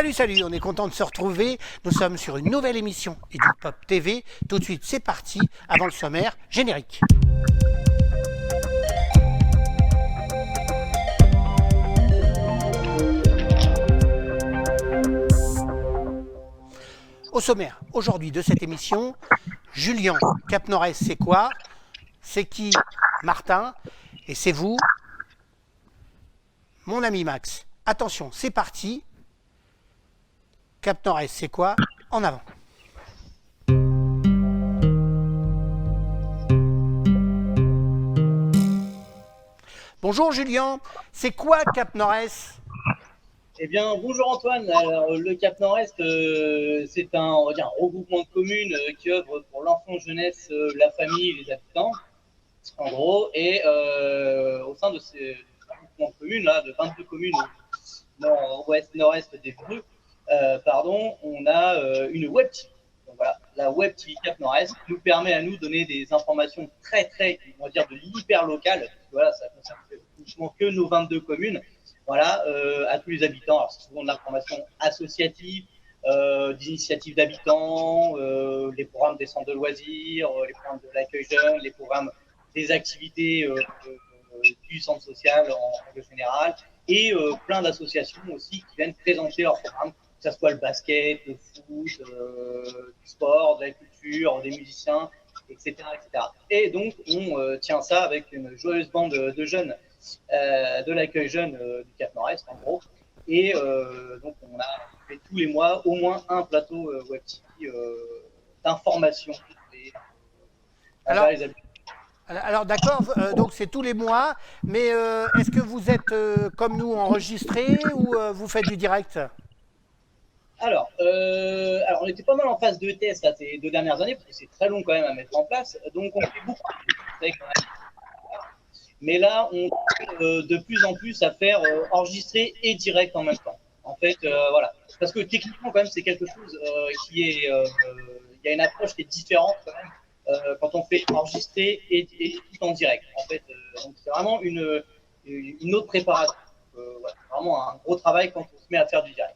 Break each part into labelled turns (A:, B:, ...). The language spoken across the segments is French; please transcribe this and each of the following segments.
A: Salut, salut, on est content de se retrouver. Nous sommes sur une nouvelle émission EduPop TV. Tout de suite, c'est parti. Avant le sommaire, générique. Au sommaire, aujourd'hui de cette émission, Julien, Cap Nord-Est, c'est quoi? C'est qui? Martin. Et c'est vous, mon ami Max. Attention, c'est parti. Cap Nord-Est, c'est quoi? En avant. Bonjour Julien, c'est quoi Cap Nord-Est?
B: Eh bien, bonjour Antoine. Alors, le Cap Nord-Est, c'est on va dire, un regroupement de communes qui œuvre pour l'enfant, jeunesse, la famille et les habitants, en gros. Et au sein de ces regroupements de communes, là, de 22 communes nord-ouest, des Dreux, on a une web TV. Donc voilà, la web TV Cap Nord-Est nous permet à nous donner des informations très, on va dire, de l'hyper local. Voilà, ça concerne franchement que nos 22 communes. Voilà, à tous les habitants. Alors, c'est souvent de l'information associative, d'initiatives d'habitants, les programmes des centres de loisirs, les programmes de l'accueil jeune, les programmes des activités du centre social en règle générale, et plein d'associations aussi qui viennent présenter leurs programmes, que ce soit le basket, le foot, du sport, de la culture, des musiciens, etc. etc. Et donc, on tient ça avec une joyeuse bande de jeunes de l'accueil jeune du Cap Nord-Est, en gros. Et donc, on a fait tous les mois au moins un plateau web TV d'information.
A: Alors d'accord, donc c'est tous les mois, mais est-ce que vous êtes comme nous enregistrés ou vous faites du direct?
B: Alors, on était pas mal en phase de test là, ces 2 dernières années, parce que c'est très long quand même à mettre en place. Donc, on fait beaucoup de tests. Mais là, on de plus en plus à faire enregistrer et direct en même temps. En fait, voilà. Parce que techniquement, quand même, c'est quelque chose qui est. Il y a une approche qui est différente quand même quand on fait enregistrer et tout en direct. En fait, donc c'est vraiment une autre préparation. Ouais, vraiment un gros travail quand on se met à faire du direct.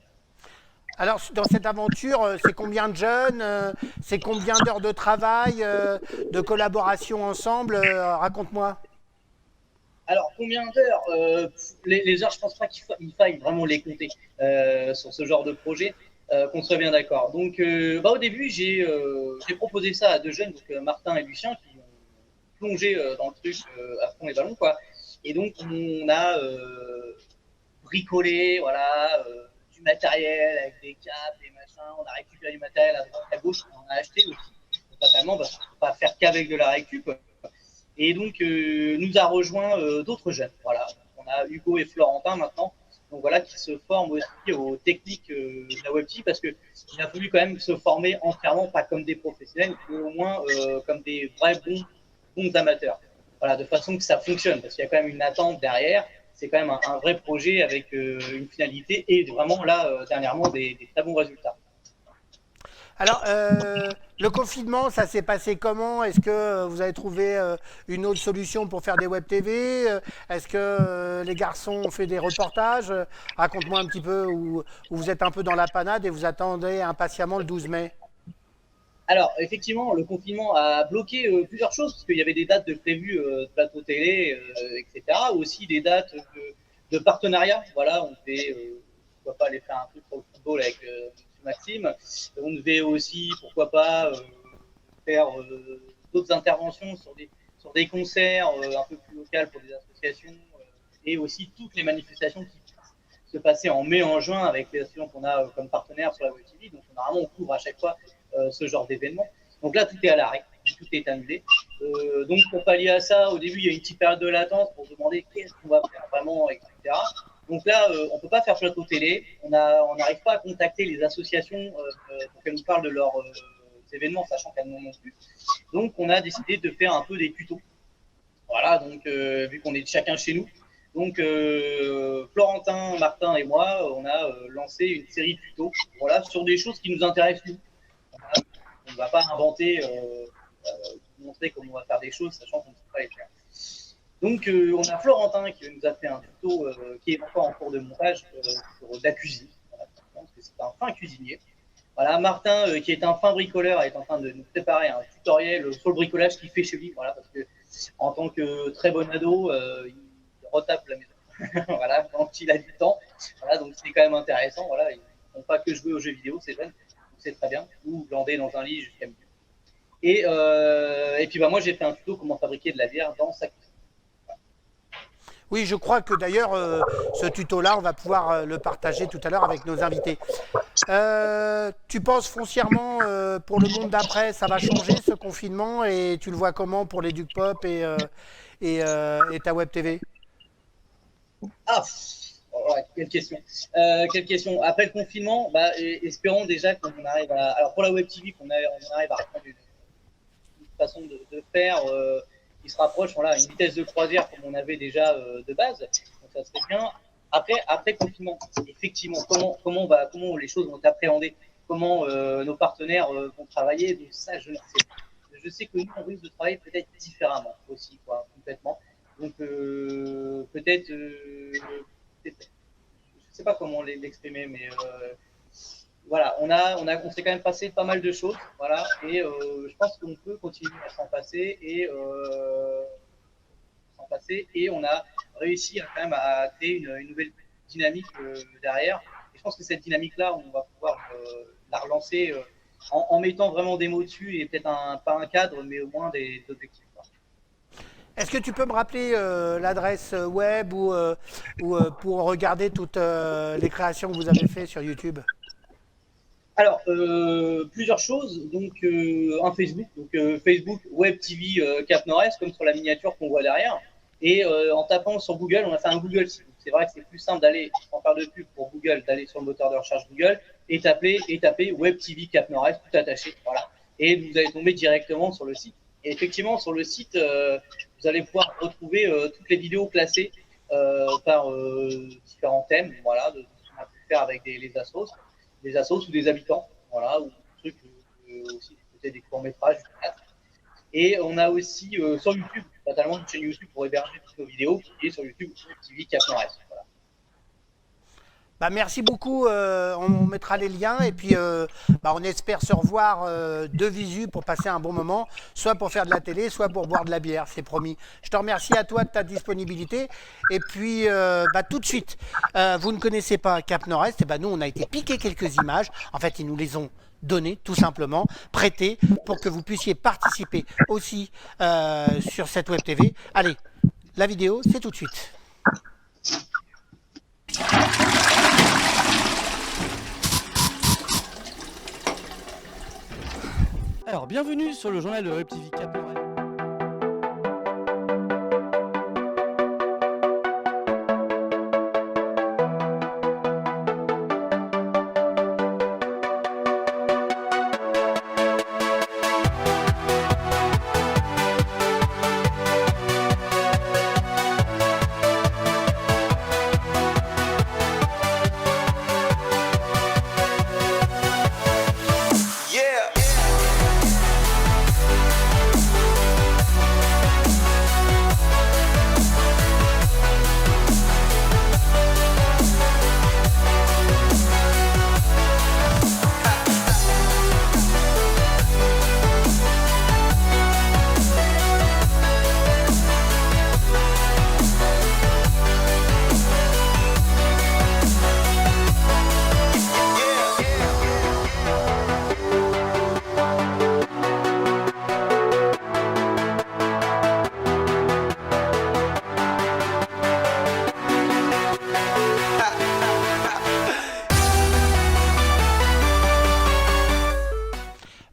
A: Alors dans cette aventure, c'est combien de jeunes, c'est combien d'heures de travail, de collaboration ensemble, raconte-moi.
B: Alors, combien d'heures les heures, je pense pas qu'il faille vraiment les compter sur ce genre de projet, qu'on soit bien d'accord. Donc, au début, j'ai proposé ça à deux jeunes, donc Martin et Lucien, qui ont plongé dans le truc à fond les ballons, quoi. Et donc, on a bricolé, voilà, du matériel avec des câbles, des machins. On a récupéré du matériel à droite, à gauche, on en a acheté aussi, totalement, parce qu'on ne peut pas faire qu'avec de la récup. Et donc, nous a rejoint d'autres jeunes. Voilà. On a Hugo et Florentin maintenant, donc voilà, qui se forment aussi aux techniques de la web TV, parce qu'il a fallu quand même se former entièrement, pas comme des professionnels, mais au moins comme des vrais bons amateurs. Voilà, de façon que ça fonctionne, parce qu'il y a quand même une attente derrière. C'est quand même un vrai projet avec une finalité et vraiment là, dernièrement, des très bons résultats.
A: Alors, le confinement, ça s'est passé comment? Est-ce que vous avez trouvé une autre solution pour faire des web TV? Est-ce que les garçons ont fait des reportages? Raconte-moi un petit peu où vous êtes un peu dans la panade et vous attendez impatiemment le 12 mai.
B: Alors, effectivement, le confinement a bloqué plusieurs choses, parce qu'il y avait des dates de prévues de plateau télé, etc. Aussi des dates de partenariat. Voilà, on devait, pourquoi pas, aller faire un truc pour le football avec Maxime. On devait aussi, pourquoi pas, faire d'autres interventions sur des concerts un peu plus locaux pour des associations, et aussi toutes les manifestations qui se passaient en mai, en juin, avec les associations qu'on a comme partenaires sur la web TV. Donc, normalement, on couvre à chaque fois ce genre d'événement. Donc là, tout est à l'arrêt, tout est annulé. Donc pour pallier à ça, au début, il y a une petite période de latence pour se demander qu'est-ce qu'on va faire vraiment, etc. Donc là, on ne peut pas faire plateau télé. On n'arrive pas à contacter les associations pour qu'elles nous parlent de leurs événements, sachant qu'elles n'en ont plus. Donc on a décidé de faire un peu des tutos. Voilà, donc vu qu'on est chacun chez nous. Donc Florentin, Martin et moi, on a lancé une série de tutos, voilà, sur des choses qui nous intéressent nous. On ne va pas inventer, montrer comment on va faire des choses, sachant qu'on ne sait pas les faire. Donc, on a Florentin qui nous a fait un tuto qui est encore en cours de montage sur la cuisine. Voilà, parce que c'est un fin cuisinier. Voilà, Martin, qui est un fin bricoleur, est en train de nous préparer un tutoriel sur le bricolage qu'il fait chez lui. Voilà, parce que en tant que très bon ado, il retape la maison. Voilà, quand il a du temps. Voilà, donc c'est quand même intéressant. Voilà, ils ne font pas que jouer aux jeux vidéo, c'est jeunes, donc c'est très bien. Ou glander dans un lit jusqu'à minuit. Et puis moi, j'ai fait un tuto comment fabriquer de la bière dans sa cuisine.
A: Oui, je crois que d'ailleurs, ce tuto-là, on va pouvoir le partager tout à l'heure avec nos invités. Tu penses foncièrement pour le monde d'après, ça va changer ce confinement et tu le vois comment pour les Duc Pop et ta Web TV?
B: Ah, ouais, quelle question. Quelle question. Après le confinement, espérons déjà qu'on arrive à. Alors pour la Web TV, on arrive à reprendre une façon de faire qui se rapproche, voilà, une vitesse de croisière comme on avait déjà de base. Donc ça serait bien. Après confinement, effectivement, comment les choses vont être appréhendées, comment nos partenaires vont travailler. Donc ça, je ne sais pas. Je sais que nous, on risque de travailler peut-être différemment aussi, quoi, complètement. Donc peut-être, je ne sais pas comment l'exprimer, mais voilà, on s'est quand même passé pas mal de choses, voilà, et je pense qu'on peut continuer à s'en passer, et on a réussi quand même à créer une nouvelle dynamique derrière. Et je pense que cette dynamique-là, on va pouvoir la relancer en mettant vraiment des mots dessus et peut-être pas un cadre, mais au moins des objectifs.
A: Est-ce que tu peux me rappeler l'adresse web ou pour regarder toutes les créations que vous avez faites sur YouTube?
B: Alors, plusieurs choses. Donc, un Facebook, Facebook Web TV Cap Nord-Est, comme sur la miniature qu'on voit derrière. Et en tapant sur Google, on a fait un Google site. C'est vrai que c'est plus simple d'aller, sans faire de pub pour Google, d'aller sur le moteur de recherche Google et taper Web TV Cap Nord-Est, tout attaché. Voilà. Et vous allez tomber directement sur le site. Et effectivement, sur le site, vous allez pouvoir retrouver toutes les vidéos classées par différents thèmes, voilà, de ce qu'on a pu faire avec les assos ou des habitants, voilà, ou des trucs aussi, peut-être des courts-métrages. Et on a aussi sur YouTube, totalement une chaîne YouTube pour héberger toutes nos vidéos, qui est sur YouTube TV Cap Nord-Est. Voilà.
A: Bah, merci beaucoup, on mettra les liens et puis on espère se revoir de visu pour passer un bon moment, soit pour faire de la télé, soit pour boire de la bière, c'est promis. Je te remercie à toi de ta disponibilité et puis tout de suite, vous ne connaissez pas Cap Nord-Est, et nous on a été piquer quelques images, en fait ils nous les ont données tout simplement, prêtées pour que vous puissiez participer aussi sur cette Web TV. Allez, la vidéo c'est tout de suite.
C: Alors, bienvenue sur le journal de Web TV Cap Nord-Est.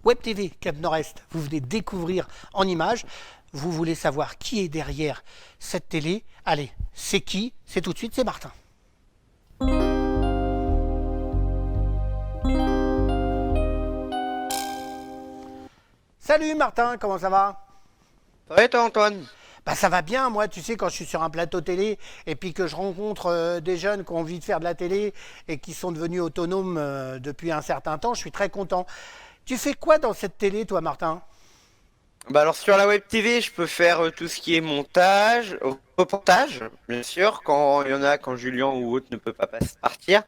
A: Web TV Cap Nord-Est, vous venez découvrir en images. Vous voulez savoir qui est derrière cette télé? Allez, c'est qui? C'est tout de suite, c'est Martin. Salut Martin, comment ça va?
D: Ça va et toi, Antoine?
A: Ça va bien, moi, tu sais, quand je suis sur un plateau télé et puis que je rencontre des jeunes qui ont envie de faire de la télé et qui sont devenus autonomes depuis un certain temps, je suis très content. Tu fais quoi dans cette télé, toi, Martin?
D: Alors sur la Web TV, je peux faire tout ce qui est montage, reportage, bien sûr, quand il y en a, quand Julien ou autre ne peut pas partir.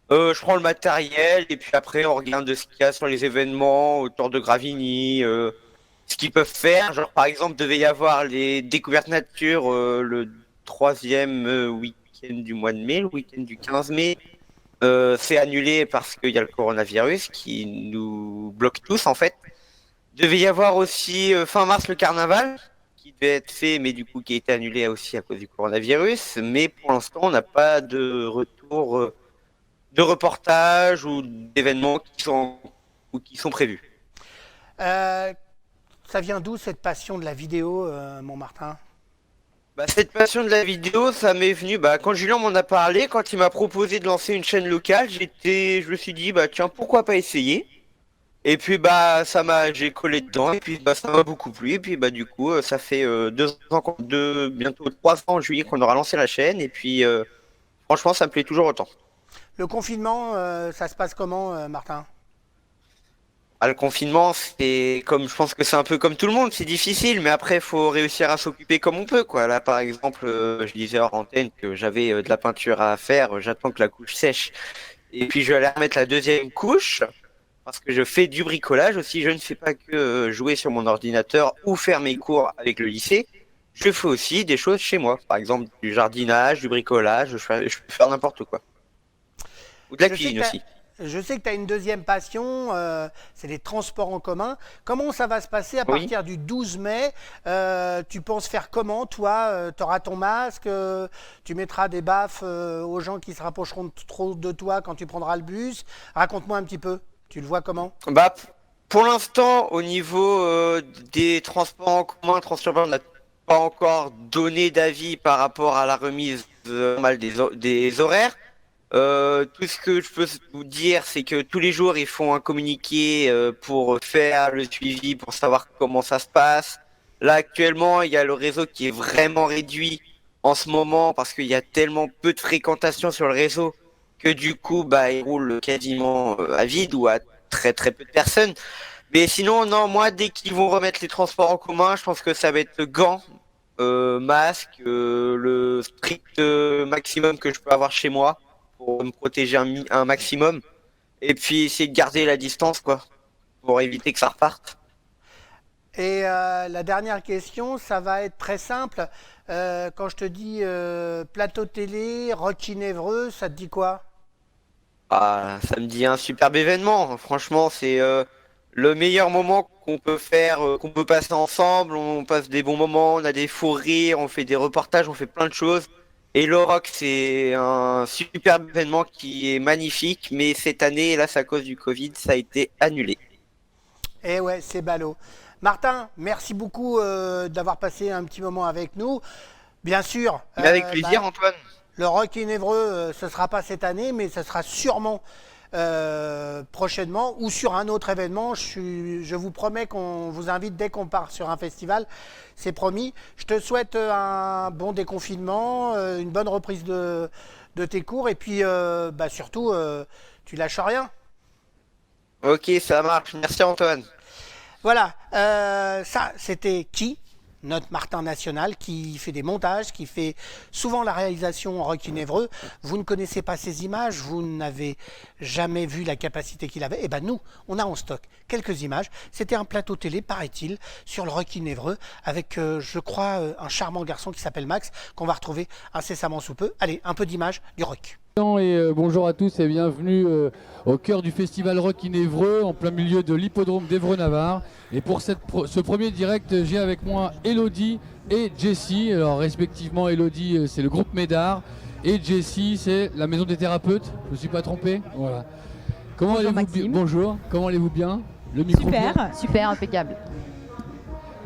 D: Je prends le matériel et puis après on regarde de ce qu'il y a sur les événements autour de Gravigny, ce qu'ils peuvent faire. Genre par exemple devait y avoir les découvertes nature le troisième week-end du mois de mai, le week-end du 15 mai. C'est annulé parce qu'il y a le coronavirus qui nous bloque tous en fait. Devait y avoir aussi fin mars le carnaval qui devait être fait mais du coup qui a été annulé aussi à cause du coronavirus. Mais pour l'instant on n'a pas de retour de reportages ou d'événements qui sont prévus.
A: Euh, Ça vient d'où cette passion de la vidéo, mon Martin?
D: Bah, cette passion de la vidéo, ça m'est venu quand Julien m'en a parlé, quand il m'a proposé de lancer une chaîne locale, je me suis dit bah tiens pourquoi pas essayer. Et puis j'ai collé dedans et puis ça m'a beaucoup plu et puis du coup ça fait 2 ans, bientôt 3 ans en juillet qu'on aura lancé la chaîne et puis franchement ça me plaît toujours autant.
A: Le confinement, ça se passe comment, Martin?
D: Ah, le confinement, je pense que c'est un peu comme tout le monde, c'est difficile, mais après, faut réussir à s'occuper comme on peut, quoi. Là, par exemple, je disais hors antenne que j'avais de la peinture à faire, j'attends que la couche sèche, et puis je vais aller remettre la deuxième couche, parce que je fais du bricolage aussi, je ne fais pas que jouer sur mon ordinateur ou faire mes cours avec le lycée, je fais aussi des choses chez moi, par exemple du jardinage, du bricolage, je peux faire n'importe quoi. Ou de la
A: Je sais
D: cuisine
A: que t'as-
D: aussi.
A: Je sais que tu as une deuxième passion, c'est les transports en commun. Comment ça va se passer à
D: Oui.
A: partir du 12 mai? Tu penses faire comment, toi? Tu auras ton masque, tu mettras des baffes aux gens qui se rapprocheront trop de toi quand tu prendras le bus. Raconte-moi un petit peu. Tu le vois comment?
D: Bah, pour l'instant, au niveau des transports en commun, transports, on n'a pas encore donné d'avis par rapport à la remise normale des horaires. Tout ce que je peux vous dire, c'est que tous les jours, ils font un communiqué pour faire le suivi, pour savoir comment ça se passe. Là, actuellement, il y a le réseau qui est vraiment réduit en ce moment parce qu'il y a tellement peu de fréquentation sur le réseau que du coup, il roule quasiment à vide ou à très très peu de personnes. Mais sinon, non, moi, dès qu'ils vont remettre les transports en commun, je pense que ça va être gants, masque, le strict maximum que je peux avoir chez moi pour me protéger un maximum. Et puis essayer de garder la distance, quoi, pour éviter que ça reparte.
A: Et la dernière question, ça va être très simple. Quand je te dis plateau télé, Rocky Névreux, ça te dit quoi?
D: Ah, ça me dit un superbe événement. Franchement, c'est le meilleur moment qu'on peut faire, qu'on peut passer ensemble. On passe des bons moments, on a des fous rires, on fait des reportages, on fait plein de choses. Et le rock, c'est un superbe événement qui est magnifique, mais cette année, hélas, à cause du Covid, ça a été annulé.
A: Eh ouais, c'est ballot. Martin, merci beaucoup d'avoir passé un petit moment avec nous. Bien sûr,
D: Mais avec plaisir, Antoine.
A: le Rock in Évreux, ce ne sera pas cette année, mais ce sera sûrement prochainement ou sur un autre événement. Je vous promets qu'on vous invite dès qu'on part sur un festival. C'est promis. Je te souhaite un bon déconfinement, une bonne reprise de tes cours et puis surtout, tu lâches rien.
D: Ok, ça marche. Merci, Antoine.
A: Voilà, ça c'était qui? Notre Martin National qui fait des montages, qui fait souvent la réalisation en Rock in Évreux. Vous ne connaissez pas ces images, vous n'avez jamais vu la capacité qu'il avait. Eh bien nous, on a en stock quelques images. C'était un plateau télé, paraît-il, sur le Rock in Évreux, avec, je crois, un charmant garçon qui s'appelle Max, qu'on va retrouver incessamment sous peu. Allez, un peu d'images du rock.
E: Bonjour à tous et bienvenue au cœur du festival Rock in Évreux, en plein milieu de l'hippodrome d'Évreux-Navarre. Et pour ce premier direct, j'ai avec moi Elodie et Jessie. Alors respectivement, Elodie c'est le groupe Médard et Jessie c'est la maison des thérapeutes. Je ne me suis pas trompé. Voilà. Comment allez-vous? Bonjour, comment allez-vous bien? Le micro bien?
F: Super, impeccable.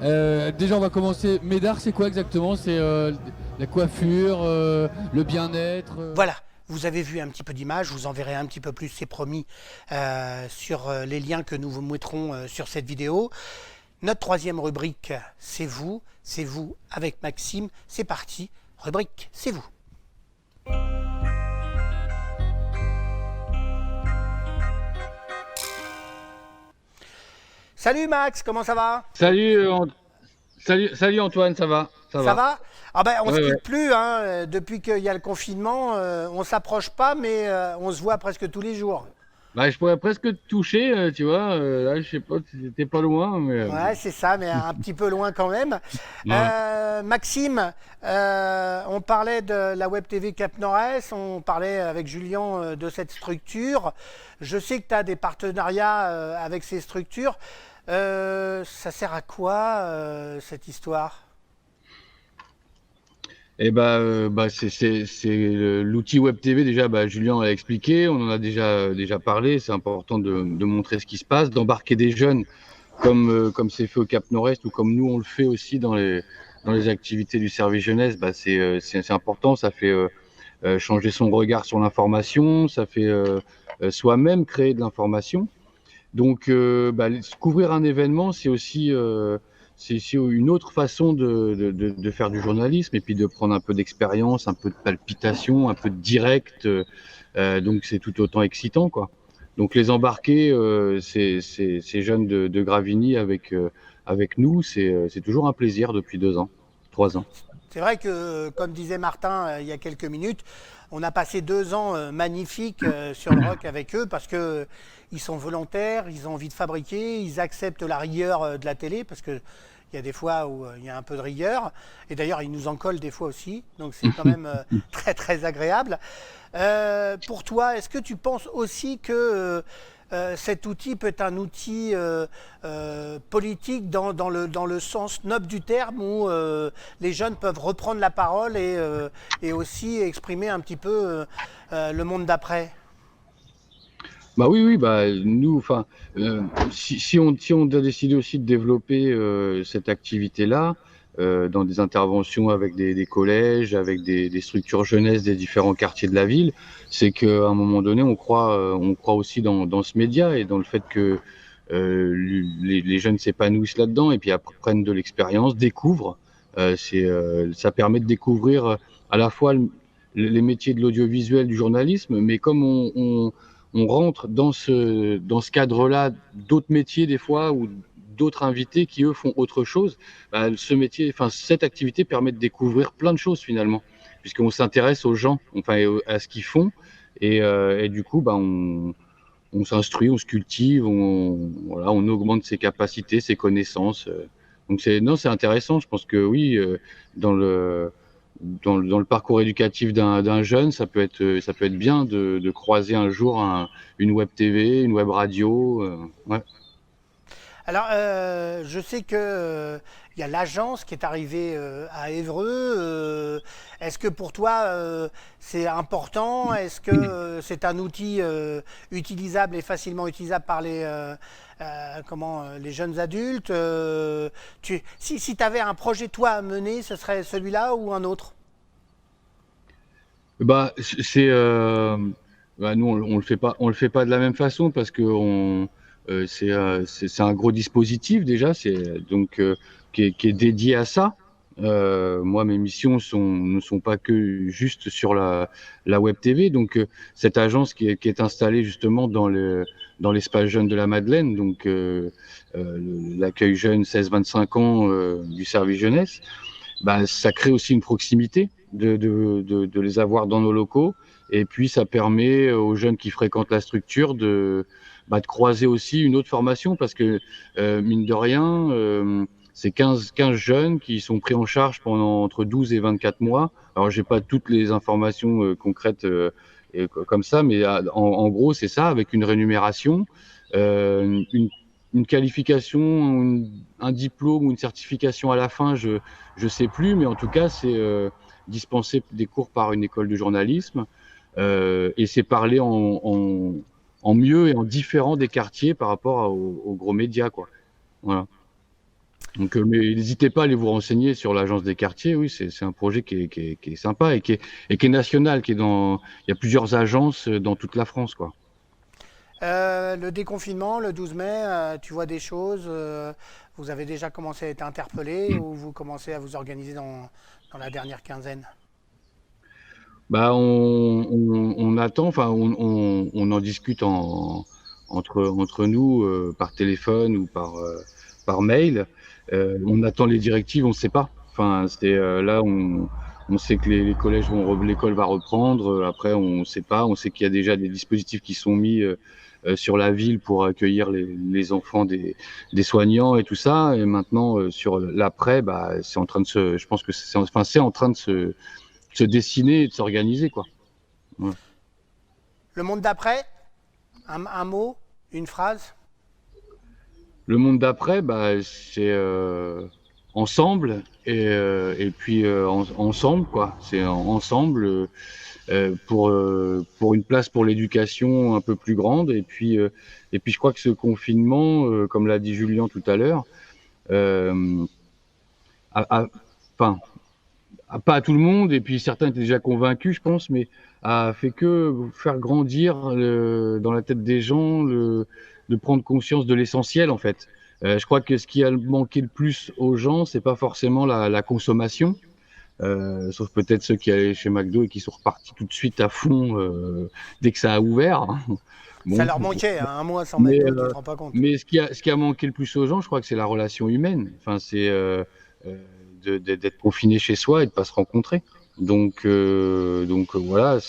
E: Déjà on va commencer. Médard c'est quoi exactement? C'est la coiffure, le bien-être
A: Voilà. Vous avez vu un petit peu d'images, je vous enverrai un petit peu plus, c'est promis, sur les liens que nous vous mettrons sur cette vidéo. Notre troisième rubrique, c'est vous avec Maxime. C'est parti, rubrique, c'est vous. Salut Max, comment ça va?
E: Salut, Salut Antoine, ça va? Ça
A: Ça
E: va?
A: va? Ah ben, on se
E: Ouais, ouais.
A: quitte plus, hein. Depuis qu'il y a le confinement, on s'approche pas, mais on se voit presque tous les jours.
E: Bah, je pourrais presque te toucher, tu vois. Là, je sais pas, t'es pas loin, mais
A: Ouais, c'est ça, mais un petit peu loin quand même.
E: ouais.
A: Maxime, on parlait de la Web TV Cap Nord-Est, on parlait avec Julien de cette structure. Je sais que tu as des partenariats avec ces structures. Ça sert à quoi cette histoire?
E: Et c'est l'outil Web TV déjà. Bah, Julien a expliqué, on en a déjà parlé. C'est important de montrer ce qui se passe, d'embarquer des jeunes comme c'est fait au Cap Nord-Est ou comme nous on le fait aussi dans les activités du service jeunesse. Bah, c'est important. Ça fait changer son regard sur l'information. Ça fait soi-même créer de l'information. Donc, couvrir un événement, c'est aussi une autre façon de faire du journalisme et puis de prendre un peu d'expérience, un peu de palpitation, un peu de direct. Donc, c'est tout autant excitant, quoi. Donc, les embarquer, ces jeunes de Gravigny avec nous, c'est toujours un plaisir depuis 2 ans, 3 ans.
A: C'est vrai que, comme disait Martin il y a quelques minutes, on a passé 2 ans magnifiques sur le rock avec eux parce que ils sont volontaires, ils ont envie de fabriquer, ils acceptent la rigueur de la télé parce que il y a des fois où il y a un peu de rigueur. Et d'ailleurs, ils nous en collent des fois aussi, donc c'est quand même très très agréable. Pour toi, est-ce que tu penses aussi que cet outil peut être un outil politique dans le sens noble du terme où les jeunes peuvent reprendre la parole et aussi exprimer un petit peu le monde d'après?
E: Bah oui, oui, bah nous, enfin, si on a décidé aussi de développer cette activité-là dans des interventions avec des collèges, avec des structures jeunesse des différents quartiers de la ville, c'est qu'à un moment donné, on croit aussi dans ce média et dans le fait que les jeunes s'épanouissent là-dedans et puis apprennent de l'expérience, découvrent. Ça permet de découvrir à la fois les métiers de l'audiovisuel, du journalisme, mais comme on rentre dans ce cadre-là d'autres métiers des fois ou d'autres invités qui eux font autre chose, bah, cette activité permet de découvrir plein de choses finalement, puisqu'on s'intéresse aux gens, enfin à ce qu'ils font, et du coup, bah, on s'instruit, on se cultive, voilà, on augmente ses capacités, ses connaissances. Donc non, c'est intéressant. Je pense que oui, dans le dans le parcours éducatif d'un jeune, ça peut être bien de croiser un jour une web TV, une web radio. Ouais.
A: Alors, je sais que il y a l'agence qui est arrivée à Évreux. Est-ce que pour toi, c'est important? Est-ce que c'est un outil utilisable et facilement utilisable par les jeunes adultes? Si tu avais un projet, toi, à mener, ce serait celui-là ou un autre?
E: Bah, nous on le fait pas de la même façon parce que c'est un gros dispositif déjà, c'est donc qui est dédié à ça. Moi, mes missions ne sont pas que juste sur la web TV. Donc, cette agence qui est installée justement dans l'espace jeune de la Madeleine, donc l'accueil jeune 16-25 ans du service jeunesse, bah, ça crée aussi une proximité de les avoir dans nos locaux. Et puis, ça permet aux jeunes qui fréquentent la structure de croiser aussi une autre formation parce que, mine de rien, c'est 15 jeunes qui sont pris en charge pendant entre 12 et 24 mois. Alors, j'ai pas toutes les informations concrètes comme ça, mais en gros, c'est ça, avec une rémunération, une qualification, un diplôme ou une certification à la fin, je sais plus, mais en tout cas, c'est dispenser des cours par une école de journalisme et c'est parler en mieux et en différent des quartiers par rapport aux gros médias, quoi. Voilà. Donc, mais n'hésitez pas à aller vous renseigner sur l'agence des quartiers. Oui, c'est un projet qui est sympa et qui est national, il y a plusieurs agences dans toute la France, quoi.
A: Le déconfinement, le 12 mai, tu vois des choses, vous avez déjà commencé à être interpellé ou vous commencez à vous organiser dans la dernière quinzaine?
E: Bah, on attend, enfin, on en discute entre nous par téléphone ou par mail.
F: On attend les directives, on ne sait pas. Enfin, là, on sait que les collèges l'école va reprendre. Après, on ne sait pas. On sait qu'il y a déjà des dispositifs qui sont mis sur la ville pour accueillir les enfants des soignants et tout ça. Et maintenant, sur l'après, c'est en train de je pense que c'est en train de se dessiner et de s'organiser, quoi. Ouais.
A: Le monde d'après, un mot, une phrase?
F: Le monde d'après, c'est ensemble et puis ensemble, quoi. C'est ensemble pour une place pour l'éducation un peu plus grande. Et puis je crois que ce confinement, comme l'a dit Julien tout à l'heure, enfin, pas à tout le monde, et puis certains étaient déjà convaincus, je pense, mais a fait que faire grandir dans la tête des gens de prendre conscience de l'essentiel, en fait. Je crois que ce qui a manqué le plus aux gens, c'est pas forcément la consommation, sauf peut-être ceux qui allaient chez McDo et qui sont repartis tout de suite à fond dès que ça a ouvert. Bon,
A: Ça leur manquait, hein, un mois sans McDo, tu te rends pas compte.
F: Mais ce qui a manqué le plus aux gens, je crois que c'est la relation humaine. Enfin, c'est d'être confiné chez soi et de pas se rencontrer. Donc voilà,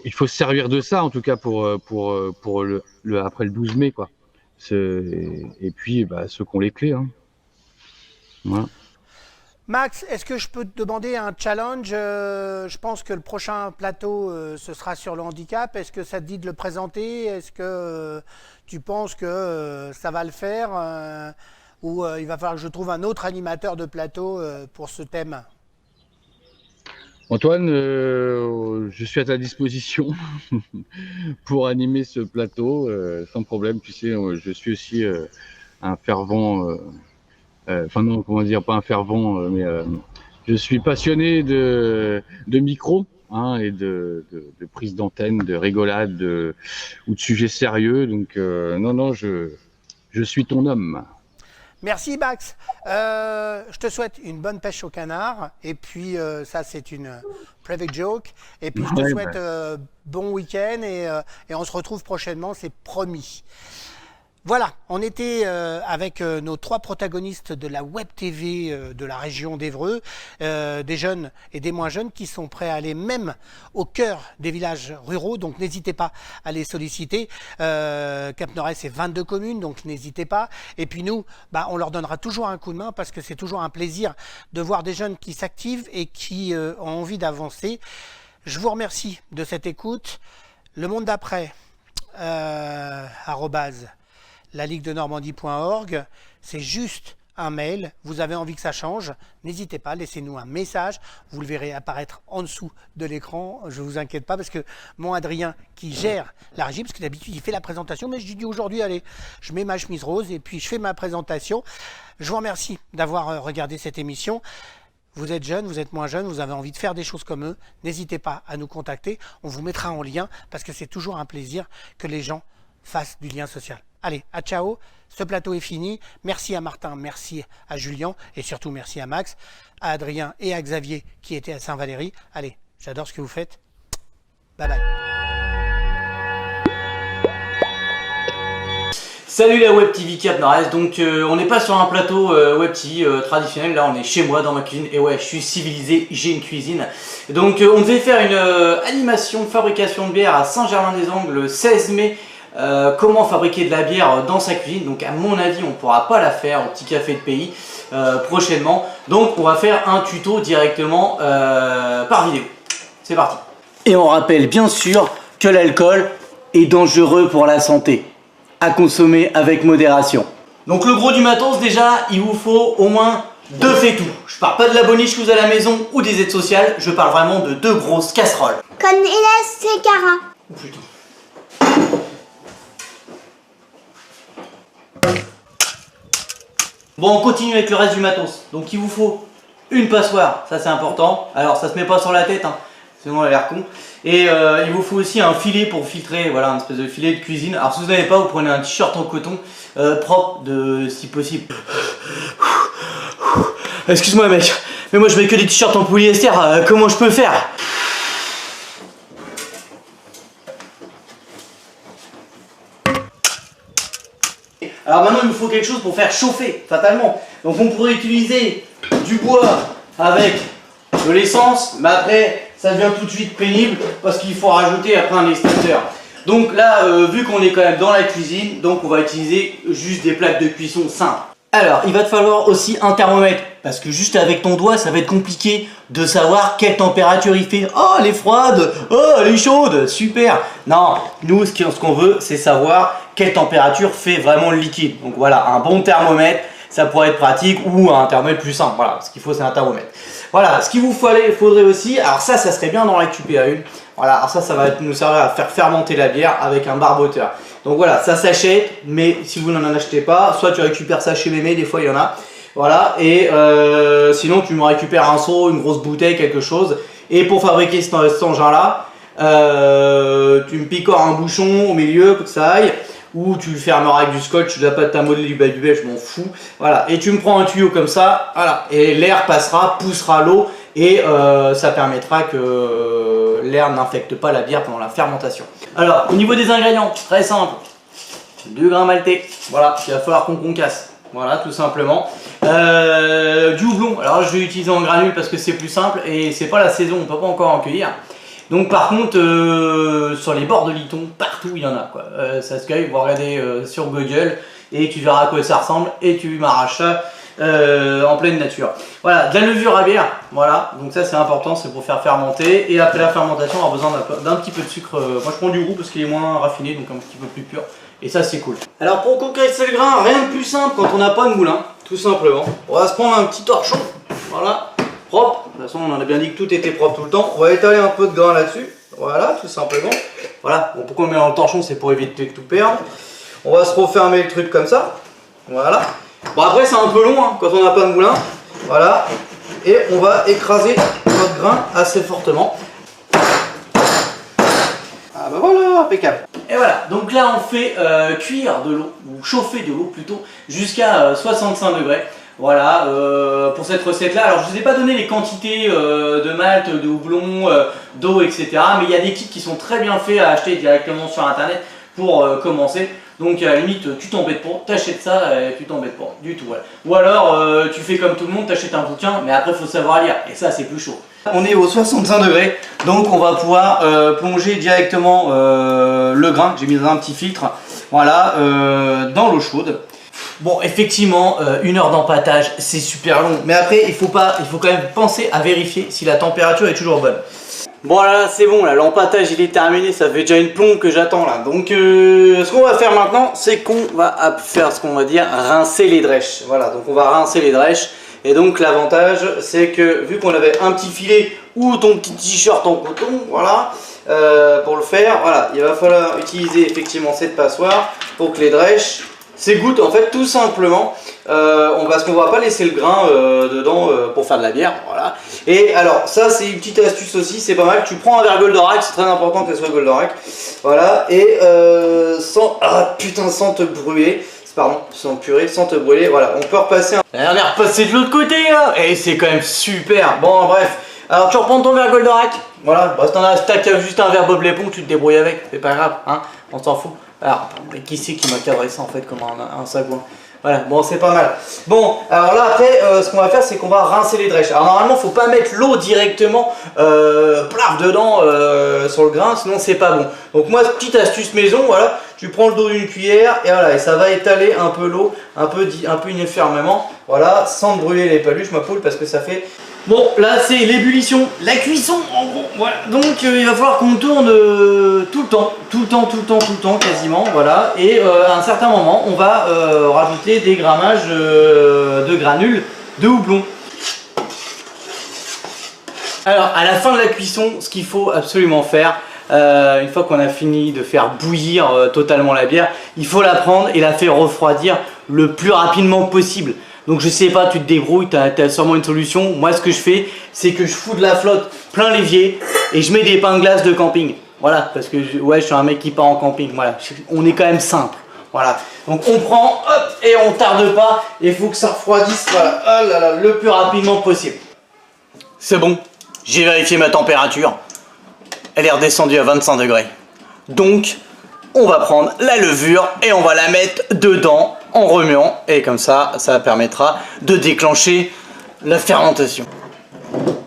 F: il faut se servir de ça, en tout cas pour après le 12 mai, quoi. Et puis ceux qui ont les clés, hein. Voilà.
A: Max, est-ce que je peux te demander un challenge? Je pense que le prochain plateau, ce sera sur le handicap. Est-ce que ça te dit de le présenter? Est-ce que tu penses que ça va le faire, ou il va falloir que je trouve un autre animateur de plateau pour ce thème?
F: Antoine, je suis à ta disposition pour animer ce plateau sans problème. Tu sais, je suis aussi un fervent, enfin non, comment dire, pas un fervent, mais je suis passionné de micro, hein, et de prise d'antenne, de rigolade, ou de sujets sérieux. Donc non, je suis ton homme.
A: Merci Max. Je te souhaite une bonne pêche au canard. Et puis ça c'est une private joke. Et puis je te souhaite bon week-end et on se retrouve prochainement, c'est promis. Voilà, on était avec nos 3 protagonistes de la Web TV de la région d'Évreux, des jeunes et des moins jeunes qui sont prêts à aller même au cœur des villages ruraux, donc n'hésitez pas à les solliciter. Cap-Nord-Est, c'est 22 communes, donc n'hésitez pas. Et puis nous, on leur donnera toujours un coup de main parce que c'est toujours un plaisir de voir des jeunes qui s'activent et qui ont envie d'avancer. Je vous remercie de cette écoute. Le monde d'après, @laligue-de-normandie.org, c'est juste un mail. Vous avez envie que ça change, n'hésitez pas, laissez-nous un message, vous le verrez apparaître en dessous de l'écran. Je ne vous inquiète pas parce que mon Adrien qui gère la régie, parce que d'habitude il fait la présentation, mais je dis aujourd'hui allez, je mets ma chemise rose et puis je fais ma présentation. Je vous remercie d'avoir regardé cette émission. Vous êtes jeune, vous êtes moins jeune, vous avez envie de faire des choses comme eux, n'hésitez pas à nous contacter, on vous mettra en lien parce que c'est toujours un plaisir que les gens fassent du lien social. Allez, à ciao, ce plateau est fini. Merci à Martin, merci à Julien et surtout merci à Max, à Adrien et à Xavier qui étaient à Saint-Valéry. Allez, j'adore ce que vous faites. Bye bye.
C: Salut la Web TV Cap-Nord-Est, donc on n'est pas sur un plateau Web TV traditionnel, là on est chez moi dans ma cuisine, et ouais je suis civilisé, j'ai une cuisine. Donc on devait faire une animation de fabrication de bière à Saint-Germain-des-Angles le 16 mai, comment fabriquer de la bière dans sa cuisine, donc à mon avis on ne pourra pas la faire au petit café de pays prochainement, donc on va faire un tuto directement par vidéo. C'est parti. Et on rappelle bien sûr que l'alcool est dangereux pour la santé, à consommer avec modération. Donc le gros du matos déjà, il vous faut au moins 2 fétous. Je parle pas de la boniche que vous avez à la maison ou des aides sociales, je parle vraiment de 2 grosses casseroles.
G: Comme Hélène Sécara.
C: Oh putain. Bon, on continue avec le reste du matos. Donc il vous faut une passoire, ça c'est important. Alors ça se met pas sur la tête, hein, sinon elle a l'air con. Et il vous faut aussi un filet pour filtrer, voilà, un espèce de filet de cuisine. Alors si vous n'avez pas, vous prenez un t-shirt en coton propre, si possible. Excuse-moi mec, mais moi je mets que des t-shirts en polyester, comment je peux faire? Alors maintenant il nous faut quelque chose pour faire chauffer, fatalement. Donc on pourrait utiliser du bois avec de l'essence, mais après ça devient tout de suite pénible parce qu'il faut rajouter après un extincteur. Donc là, vu qu'on est quand même dans la cuisine, donc on va utiliser juste des plaques de cuisson simples. Alors, il va te falloir aussi un thermomètre, parce que juste avec ton doigt, ça va être compliqué de savoir quelle température il fait. Oh, elle est froide, oh, elle est chaude, super. Non, nous, ce qu'on veut, c'est savoir quelle température fait vraiment le liquide. Donc voilà, un bon thermomètre, ça pourrait être pratique, ou un thermomètre plus simple. Voilà, ce qu'il faut, c'est un thermomètre. Voilà, ce qu'il vous faudrait aussi, alors ça serait bien d'en récupérer une. Voilà, alors ça va nous servir à faire fermenter la bière avec un barboteur. Donc voilà, ça s'achète, mais si vous n'en achetez pas, soit tu récupères ça chez Mémé, des fois il y en a. Voilà, et sinon tu me récupères un seau, une grosse bouteille, quelque chose. Et pour fabriquer cet engin-là, tu me picores un bouchon au milieu pour que ça aille. Ou tu le fermeras avec du scotch, de la pâte à modeler, du bain, je m'en fous. Voilà, et tu me prends un tuyau comme ça, voilà, et l'air passera, poussera l'eau, et ça permettra que l'air n'infecte pas la bière pendant la fermentation. Alors, au niveau des ingrédients, très simple, du grain maltais, voilà, il va falloir qu'on concasse, voilà, tout simplement. Du houblon, alors je vais utiliser en granule parce que c'est plus simple, et c'est pas la saison, on peut pas encore en cueillir. Donc par contre, sur les bords de Liton, partout il y en a quoi. Ça se cueille, vous regardez sur Google et tu verras à quoi ça ressemble et tu m'arraches ça en pleine nature. Voilà, de la levure à bière, voilà, donc ça c'est important, c'est pour faire fermenter. Et après la fermentation, on aura besoin d'un petit peu de sucre. Moi je prends du roux parce qu'il est moins raffiné, donc un petit peu plus pur. Et ça c'est cool. Alors pour concasser le grain, rien de plus simple quand on n'a pas de moulin, tout simplement. On va se prendre un petit torchon, voilà. Propre, de toute façon on en a bien dit que tout était propre tout le temps. On va étaler un peu de grain là-dessus, voilà, tout simplement. Voilà, bon, pourquoi on le met dans le torchon, c'est pour éviter de tout perdre. On va se refermer le truc comme ça, voilà. Bon après c'est un peu long hein, quand on n'a pas de moulin, voilà. Et on va écraser notre grain assez fortement. Ah bah voilà, impeccable. Et voilà, donc là on fait cuire de l'eau, ou chauffer de l'eau plutôt, jusqu'à 65 degrés. Voilà, pour cette recette-là, alors je ne vous ai pas donné les quantités de malt, de houblon, d'eau, etc. Mais il y a des kits qui sont très bien faits à acheter directement sur internet pour commencer. Donc à la limite, tu t'embêtes pas, t'achètes ça et tu t'embêtes pas du tout. Voilà. Ou alors, tu fais comme tout le monde, t'achètes un bouquin, mais après il faut savoir lire, et ça c'est plus chaud. On est aux 65 degrés, donc on va pouvoir plonger directement le grain, j'ai mis dans un petit filtre, voilà, dans l'eau chaude. Bon, effectivement, 1 heure d'empâtage, c'est super long. Mais après, il faut quand même penser à vérifier si la température est toujours bonne. Bon, là, c'est bon, là, l'empâtage, il est terminé. Ça fait déjà une plombe que j'attends, là. Donc, ce qu'on va faire maintenant, c'est qu'on va faire ce qu'on va dire, rincer les drèches. Voilà, donc on va rincer les drèches. Et donc, l'avantage, c'est que, vu qu'on avait un petit filet ou ton petit t-shirt en coton, voilà, pour le faire, voilà, il va falloir utiliser effectivement cette passoire pour que les drèches s'égoutte en fait tout simplement parce qu'on va pas laisser le grain dedans pour faire de la bière, voilà. Et alors ça c'est une petite astuce aussi, c'est pas mal, tu prends un verre Goldorak, c'est très important qu'elle soit Goldorak, voilà, et sans te brûler, pardon, sans te brûler, voilà, on peut repasser on est repassé de l'autre côté là, et c'est quand même super. Bon bref, alors tu reprends ton verre Goldorak, voilà, bah, si t'as juste un verre Bob l'éponge, tu te débrouilles avec, c'est pas grave, hein, on s'en fout. Alors, mais qui c'est qui m'a cadré ça en fait comme un sagouin? Voilà, bon c'est pas mal. Bon, alors là après, ce qu'on va faire c'est qu'on va rincer les drèches. Alors normalement faut pas mettre l'eau directement plaf dedans sur le grain, sinon c'est pas bon. Donc moi petite astuce maison, voilà, tu prends le dos d'une cuillère et voilà, et ça va étaler un peu l'eau, un peu uniformément, voilà, sans brûler les paluches ma poule parce que ça fait... Bon, là c'est l'ébullition, la cuisson en gros, voilà. Donc il va falloir qu'on tourne tout le temps quasiment, voilà. Et à un certain moment, on va rajouter des grammages de granules de houblon. Alors à la fin de la cuisson, ce qu'il faut absolument faire, une fois qu'on a fini de faire bouillir totalement la bière, il faut la prendre et la faire refroidir le plus rapidement possible. Donc je sais pas, tu te débrouilles, tu as sûrement une solution. Moi ce que je fais, c'est que je fous de la flotte plein l'évier et je mets des pains de glace de camping. Voilà, parce que ouais, je suis un mec qui part en camping, voilà, on est quand même simple. Voilà, donc on prend, hop, et on tarde pas, il faut que ça refroidisse, voilà, oh là là, le plus rapidement possible. C'est bon, j'ai vérifié ma température, elle est redescendue à 25 degrés. Donc, on va prendre la levure et on va la mettre dedans en remuant et comme ça permettra de déclencher la fermentation.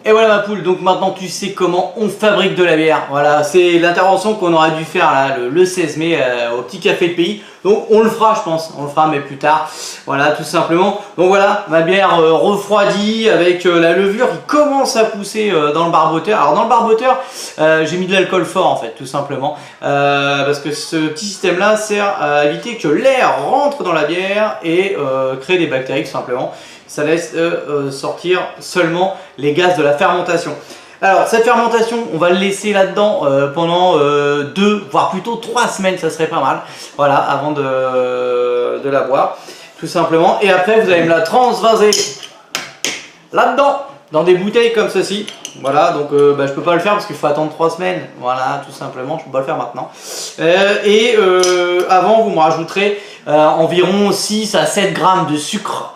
C: Et voilà ma poule, donc maintenant tu sais comment on fabrique de la bière. Voilà, c'est l'intervention qu'on aurait dû faire là, le 16 mai au petit café de pays. Donc on le fera je pense, on le fera mais plus tard. Voilà tout simplement. Donc voilà, ma bière refroidie avec la levure qui commence à pousser dans le barboteur. Alors dans le barboteur, j'ai mis de l'alcool fort en fait tout simplement. Parce que ce petit système là sert à éviter que l'air rentre dans la bière et crée des bactéries tout simplement. Ça laisse sortir seulement les gaz de la fermentation. Alors cette fermentation, on va le laisser là-dedans pendant 2, voire plutôt 3 semaines, ça serait pas mal. Voilà, avant de la boire, tout simplement. Et après, vous allez me la transvaser là-dedans, dans des bouteilles comme ceci. Voilà, donc je peux pas le faire parce qu'il faut attendre 3 semaines. Voilà, tout simplement, je peux pas le faire maintenant. Avant, vous me rajouterez environ 6 à 7 grammes de sucre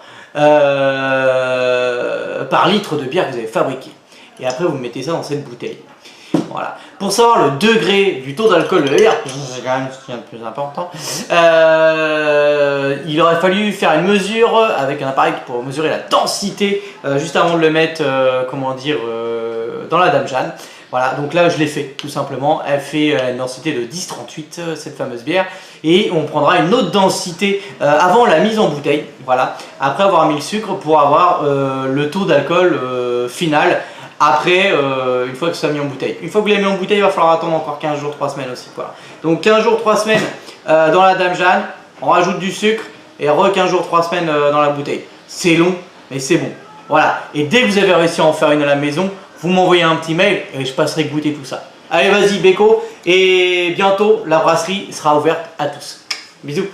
C: par litre de bière que vous avez fabriqué. Et après vous mettez ça dans cette bouteille. Voilà. Pour savoir le degré du taux d'alcool de la bière, c'est quand même ce qui est le plus important, il aurait fallu faire une mesure avec un appareil pour mesurer la densité juste avant de le mettre dans la Dame Jeanne. Voilà, donc là je l'ai fait tout simplement. Elle fait une densité de 10,38 cette fameuse bière. Et on prendra une autre densité avant la mise en bouteille. Voilà, après avoir mis le sucre pour avoir le taux d'alcool final. Après, une fois que ça a mis en bouteille. Une fois que vous l'avez mis en bouteille, il va falloir attendre encore 15 jours, 3 semaines aussi. Voilà. Donc 15 jours, 3 semaines dans la Dame Jeanne. On rajoute du sucre et 15 jours, 3 semaines dans la bouteille. C'est long, mais c'est bon. Voilà. Et dès que vous avez réussi à en faire une à la maison, vous m'envoyez un petit mail et je passerai goûter tout ça. Allez, vas-y, Beko. Et bientôt, la brasserie sera ouverte à tous. Bisous.